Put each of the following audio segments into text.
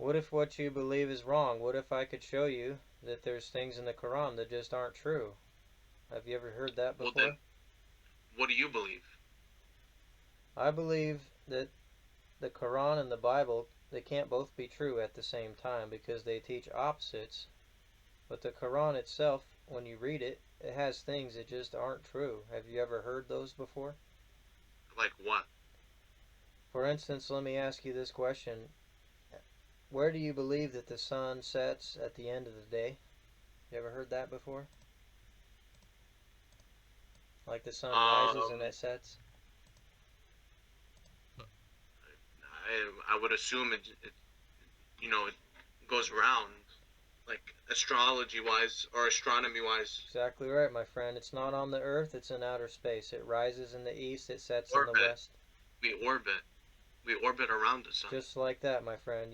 What if what you believe is wrong? What if I could show you that there's things in the Quran that just aren't true? Have you ever heard that Well, then, before? what do you believe? I believe that the Quran and the Bible, they can't both be true at the same time because they teach opposites. But the Quran itself, when you read it, it has things that just aren't true. Have you ever heard those before? Like what? For instance, let me ask you this question. Where do you believe that the sun sets at the end of the day? You ever heard that before? Like the sun rises and Um, it sets? I would assume it goes around, like astrology wise or astronomy wise. Exactly right, my friend. It's not on the earth, it's in outer space. It rises in the east, it sets in the Orbit. west. We orbit. We orbit around the sun. Just like that, my friend.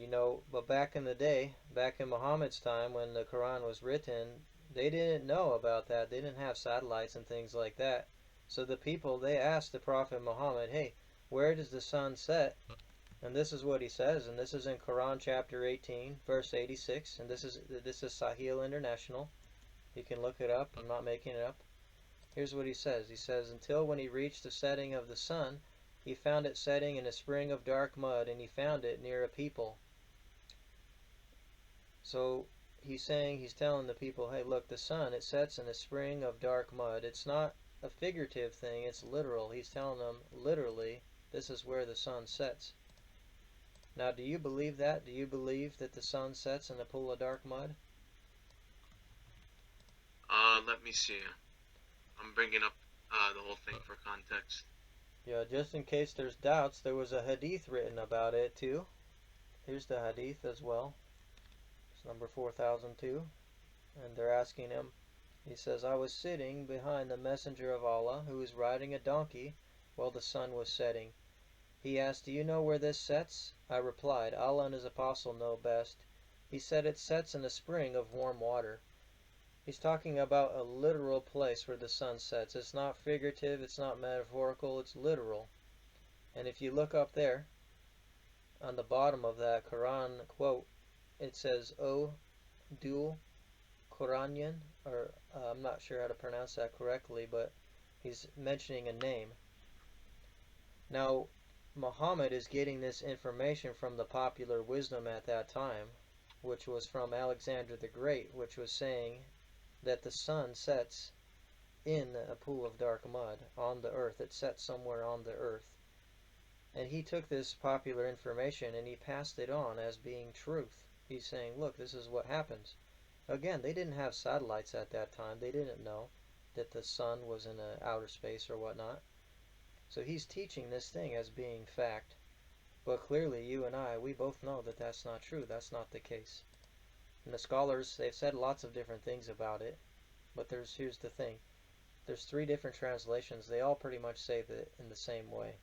But back in the day, back in Muhammad's time when the Quran was written, they didn't know about that. They didn't have satellites and things like that. So the people, they asked the Prophet Muhammad, hey, where does the sun set? And this is what he says, and this is in Quran chapter 18, verse 86, and this is Sahil International. You can look it up. I'm not making it up. Here's what he says. He says, until when he reached the setting of the sun, he found it setting in a spring of dark mud, and he found it near a people. So he's telling the people, hey, look, the sun, it sets in a spring of dark mud. It's not a figurative thing, it's literal. He's telling them, literally, this is where the sun sets. Now, do you believe that? Do you believe that the sun sets in a pool of dark mud? Let me see. I'm bringing up the whole thing for context. Yeah, just in case there's doubts, there was a hadith written about it too. Here's the hadith as well. It's number 4002. And they're asking him, he says, I was sitting behind the messenger of Allah who was riding a donkey while the sun was setting. He asked, do you know where this sets? I replied, Allah and his apostle know best. He said it sets in a spring of warm water. He's talking about a literal place where the sun sets. It's not figurative, it's not metaphorical, it's literal. And if you look up there, on the bottom of that Quran quote, it says, O Dhul-Qarnayn, or I'm not sure how to pronounce that correctly, but he's mentioning a name. Now, Muhammad is getting this information from the popular wisdom at that time, which was from Alexander the Great, which was saying that the sun sets in a pool of dark mud on the earth. It sets somewhere on the earth. And he took this popular information and he passed it on as being truth. He's saying, look, this is what happens. Again, they didn't have satellites at that time. They didn't know that the sun was in outer space or whatnot. So he's teaching this thing as being fact. But clearly, you and I, we both know that that's not true. That's not the case. And the scholars, they've said lots of different things about it. But here's the thing. There's 3 different translations. They all pretty much say that in the same way.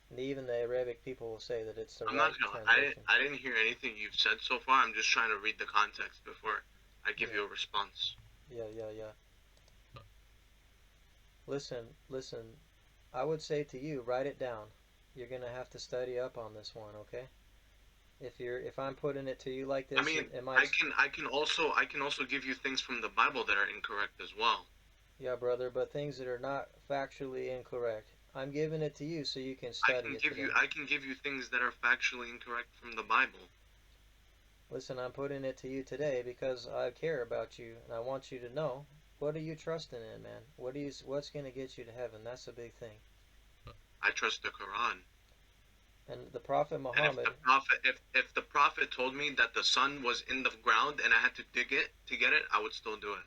And even the Arabic people will say that it's the I'm right not gonna. translation. I didn't hear anything you've said so far. I'm just trying to read the context before I give Yeah, you a response. yeah. Listen. I would say to you, write it down. You're gonna have to study up on this one, okay? If I'm putting it to you like I this, mean, it I might. can I can also I can also give you things from the Bible that are incorrect as well. Yeah, brother, but things that are not factually incorrect. I'm giving it to you so you can study it today. I can give you things that are factually incorrect from the Bible. Listen, I'm putting it to you today because I care about you and I want you to know what are you trusting in, man? What's going to get you to heaven? That's a big thing. I trust the Quran. And the Prophet And if the Muhammad, prophet if the prophet told me that the sun was in the ground and I had to dig it to get it, I would still do it.